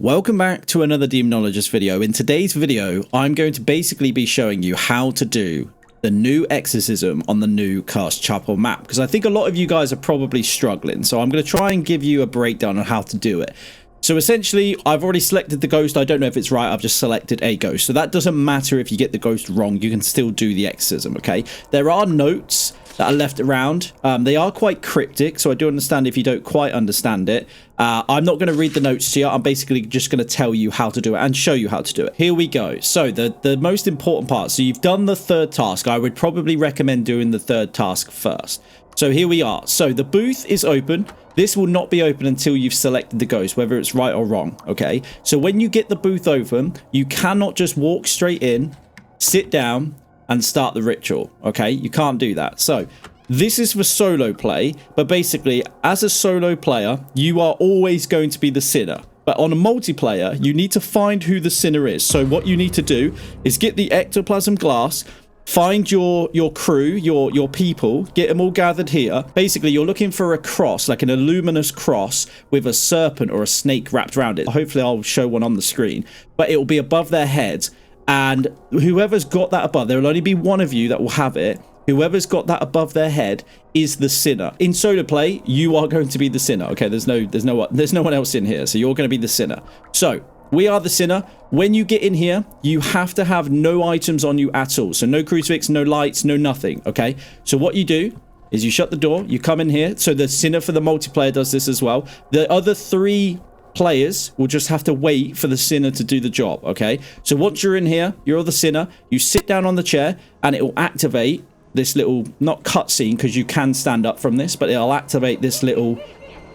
Welcome back to another Demonologist video. In today's video, I'm going to basically be showing you how to do the new Exorcism on the new Cursed Chapel map, because I think a lot of you guys are probably struggling. So I'm going to try and give you a breakdown on how to do it. So essentially, I've already selected the ghost. I don't know if it's right. I've just selected a ghost. So that doesn't matter if you get the ghost wrong. You can still do the exorcism, okay? There are notes that are left around. They are quite cryptic, so I do understand if you don't quite understand it. I'm not going to read the notes to you. I'm basically just going to tell you how to do it and show you how to do it. Here we go. So the most important part. So you've done the third task. I would probably recommend doing the third task first. So here we are. So the booth is open. This will not be open until you've selected the ghost, whether it's right or wrong, okay? So when you get the booth open, you cannot just walk straight in, sit down, and start the ritual, okay? You can't do that. So this is for solo play, but basically as a solo player, you are always going to be the sinner. But on a multiplayer, you need to find who the sinner is. So what you need to do is get the ectoplasm glass, find your crew, your people, get them all gathered here. Basically, you're looking for a cross, like an luminous cross with a serpent or a snake wrapped around it. Hopefully I'll show one on the screen, but it will be above their heads. And whoever's got that above, there will only be one of you that will have it. Whoever's got that above their head is the sinner. In solo play, you are going to be the sinner. Okay, there's no one else in here, so you're going to be the sinner. So we are the sinner. When you get in here, you have to have no items on you at all. So no crucifix, no lights, no nothing. Okay, so what you do is you shut the door, you come in here. So the sinner for the multiplayer does this as well. The other three players will just have to wait for the sinner to do the job, okay? So once you're in here, you're the sinner, you sit down on the chair and it will activate this little, not cutscene because you can stand up from this, but it'll activate this little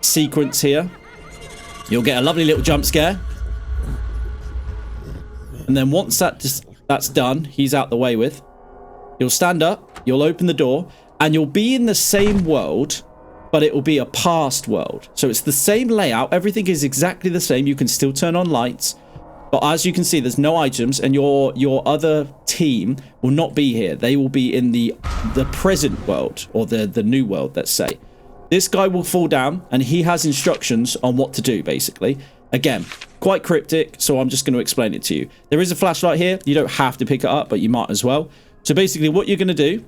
sequence here. You'll get a lovely little jump scare. And then once that's done, he's out the way with, you'll stand up, you'll open the door, and you'll be in the same world, but it will be a past world. So it's the same layout. Everything is exactly the same. You can still turn on lights, but as you can see, there's no items, and your other team will not be here. They will be in the present world, or the new world, let's say. This guy will fall down, and he has instructions on what to do, basically. Again, quite cryptic, so I'm just going to explain it to you. There is a flashlight here. You don't have to pick it up, but you might as well. So basically, what you're going to do...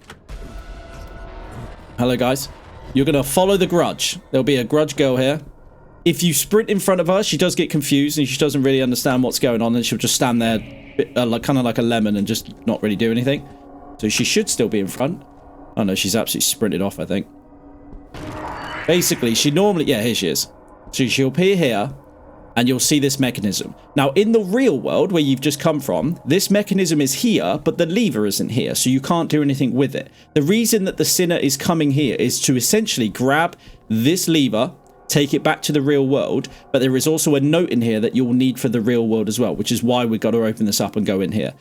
Hello, guys. You're going to follow the grudge. There'll be a grudge girl here. If you sprint in front of her, she does get confused and she doesn't really understand what's going on, and she'll just stand there kind of like a lemon and just not really do anything. So she should still be in front. Oh no, she's absolutely sprinted off, I think. Basically, she normally... Yeah, here she is. So she'll appear here and you'll see this mechanism. Now, in the real world where you've just come from, this mechanism is here, but the lever isn't here, so you can't do anything with it. The reason that the sinner is coming here is to essentially grab this lever, take it back to the real world, but there is also a note in here that you'll need for the real world as well, which is why we've got to open this up and go in here.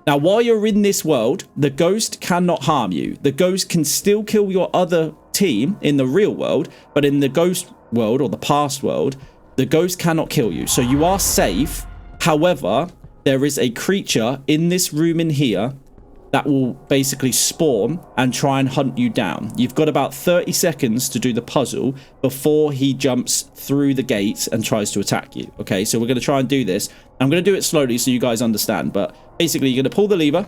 Now, while you're in this world, the ghost cannot harm you. The ghost can still kill your other team in the real world, but in the ghost world, or the past world, the ghost cannot kill you, so you are safe. However, there is a creature in this room in here that will basically spawn and try and hunt you down. You've got about 30 seconds to do the puzzle before he jumps through the gates and tries to attack you. Okay, so we're going to try and do this. I'm going to do it slowly so you guys understand, but basically you're going to pull the lever,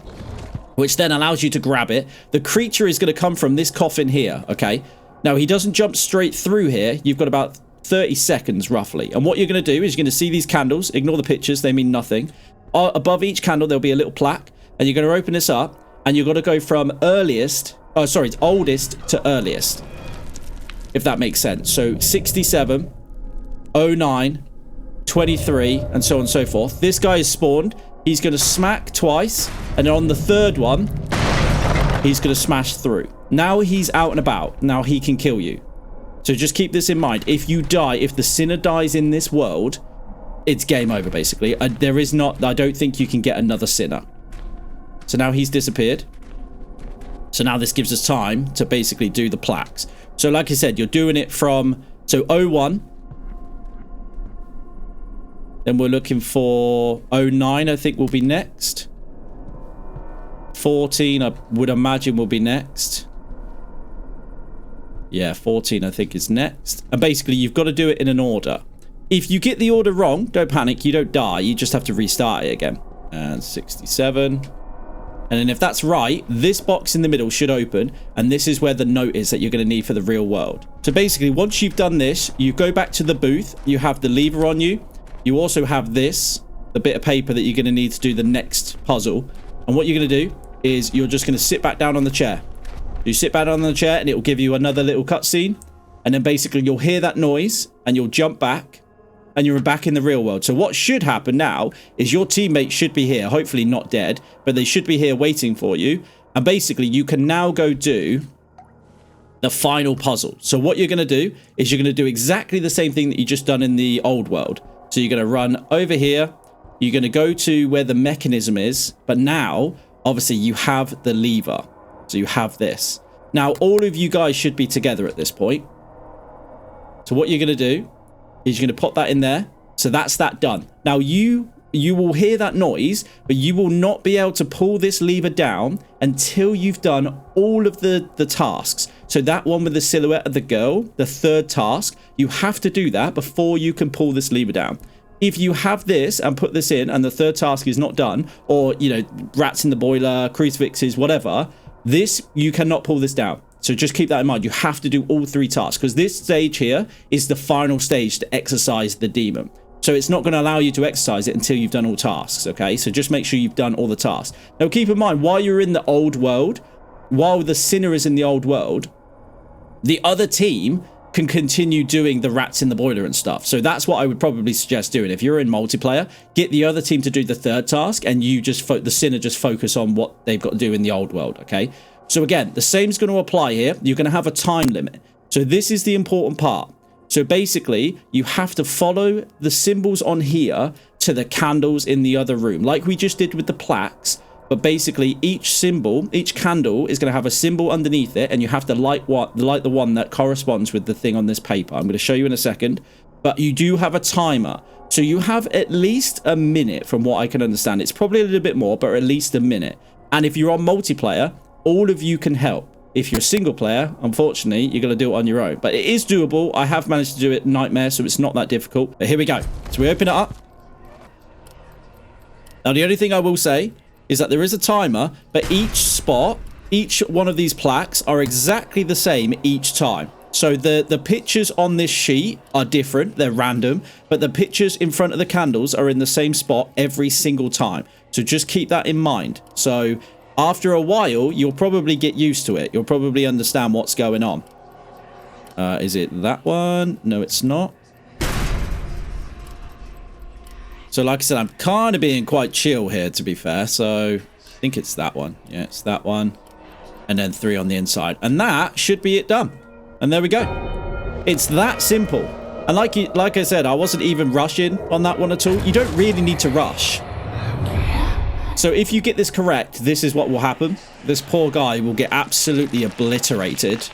which then allows you to grab it. The creature is going to come from this coffin here, okay? Now, he doesn't jump straight through here. You've got about 30 seconds roughly, and what you're going to do is you're going to see these candles. Ignore the pictures, they mean nothing. Above each candle there'll be a little plaque, and you're going to open this up, and you've got to go from oldest to earliest, if that makes sense. So 67, 09, 23, and so on and so forth. This guy is spawned. He's going to smack twice, and on the third one he's going to smash through. Now he's out and about. Now he can kill you. So just keep this in mind. If you die, if the sinner dies in this world, it's game over, basically. I don't think you can get another sinner. So now he's disappeared. So now this gives us time to basically do the plaques. So like I said, you're doing it from... So 01. Then we're looking for 09, I think will be next. 14, I would imagine will be next. Yeah, 14 I think is next. And basically you've got to do it in an order. If you get the order wrong, don't panic. You don't die. You just have to restart it again. And 67. And then if that's right, this box in the middle should open. And this is where the note is that you're going to need for the real world. So basically, once you've done this, you go back to the booth. You have the lever on you. You also have this, the bit of paper that you're going to need to do the next puzzle. And what you're going to do is you're just going to sit back down on the chair. You sit back down on the chair and it will give you another little cutscene. And then basically you'll hear that noise and you'll jump back and you're back in the real world. So what should happen now is your teammate should be here, hopefully not dead, but they should be here waiting for you. And basically you can now go do the final puzzle. So what you're going to do is you're going to do exactly the same thing that you just done in the old world. So you're going to run over here. You're going to go to where the mechanism is. But now, obviously, you have the lever. So you have this. Now, all of you guys should be together at this point. So what you're going to do is you're going to pop that in there. So that's that done. Now, you will hear that noise, but you will not be able to pull this lever down until you've done all of the tasks. So that one with the silhouette of the girl, the third task, you have to do that before you can pull this lever down. If you have this and put this in and the third task is not done, or, you know, rats in the boiler, crucifixes, whatever, this, you cannot pull this down. So just keep that in mind. You have to do all 3 tasks because this stage here is the final stage to exorcise the demon. So it's not going to allow you to exercise it until you've done all tasks, okay? So just make sure you've done all the tasks. Now, keep in mind, while you're in the old world, while the sinner is in the old world, the other team can continue doing the rats in the boiler and stuff. So that's what I would probably suggest doing. If you're in multiplayer, get the other team to do the third task and you just, the sinner just focus on what they've got to do in the old world, okay? So again, the same is going to apply here. You're going to have a time limit. So this is the important part. So basically, you have to follow the symbols on here to the candles in the other room, like we just did with the plaques. But basically, each symbol, each candle is going to have a symbol underneath it, and you have to light the one that corresponds with the thing on this paper. I'm going to show you in a second, but you do have a timer. So you have at least a minute from what I can understand. It's probably a little bit more, but at least a minute. And if you're on multiplayer, all of you can help. If you're a single player, unfortunately, you're going to do it on your own. But it is doable. I have managed to do it Nightmare, so it's not that difficult. But here we go. So we open it up. Now, the only thing I will say is that there is a timer, but each spot, each one of these plaques are exactly the same each time. So the pictures on this sheet are different. They're random, but the pictures in front of the candles are in the same spot every single time. So just keep that in mind. So after a while, you'll probably get used to it. You'll probably understand what's going on. Is it that one? No, it's not. So like I said, I'm kind of being quite chill here, to be fair. So I think it's that one. Yeah, it's that one. And then 3 on the inside. And that should be it done. And there we go. It's that simple. And like I said, I wasn't even rushing on that one at all. You don't really need to rush. So if you get this correct, this is what will happen. This poor guy will get absolutely obliterated.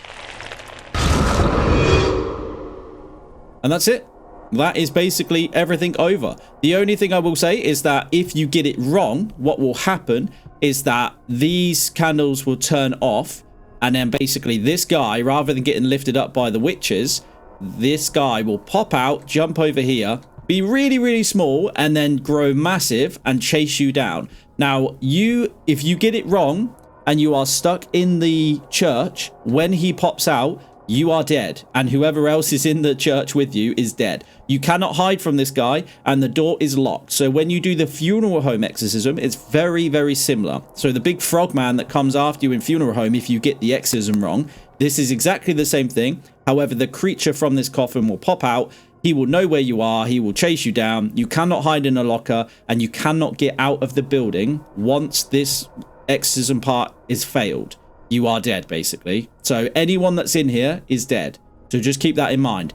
And that's it. That is basically everything over. The only thing I will say is that if you get it wrong, what will happen is that these candles will turn off. And then basically this guy, rather than getting lifted up by the witches, this guy will pop out, jump over here, be really, really small, and then grow massive and chase you down. Now, if you get it wrong and you are stuck in the church, when he pops out, you are dead. And whoever else is in the church with you is dead. You cannot hide from this guy, and the door is locked. So when you do the funeral home exorcism, it's very, very similar. So the big frog man that comes after you in funeral home, if you get the exorcism wrong, this is exactly the same thing. However, the creature from this coffin will pop out. He will know where you are. He will chase you down. You cannot hide in a locker, and you cannot get out of the building once this exorcism part is failed. You are dead, basically. So anyone that's in here is dead. So just keep that in mind.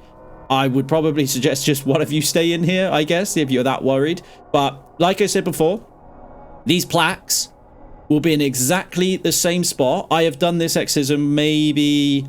I would probably suggest just one of you stay in here, I guess, if you're that worried. But like I said before, these plaques will be in exactly the same spot. I have done this exorcism maybe,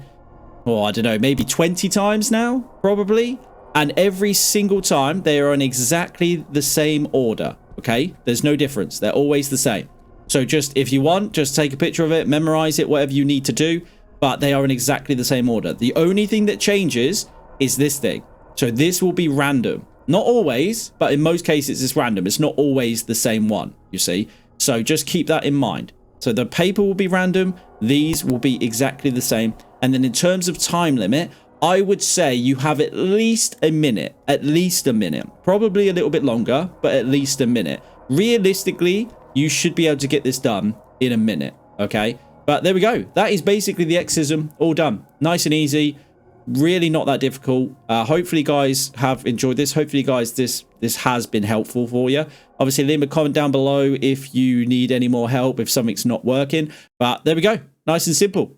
I don't know, maybe 20 times now, probably. And every single time, they are in exactly the same order, okay? There's no difference. They're always the same. So just, if you want, just take a picture of it, memorize it, whatever you need to do. But they are in exactly the same order. The only thing that changes is this thing. So this will be random. Not always, but in most cases it's random. It's not always the same one, you see. So just keep that in mind. So the paper will be random. These will be exactly the same. And then in terms of time limit, I would say you have at least a minute. At least a minute. Probably a little bit longer, but at least a minute. Realistically, you should be able to get this done in a minute, okay? But there we go. That is basically the exorcism all done. Nice and easy. Really not that difficult. Hopefully guys have enjoyed this. Hopefully guys this has been helpful for you. Obviously leave a comment down below if you need any more help, if something's not working. But there we go. Nice and simple.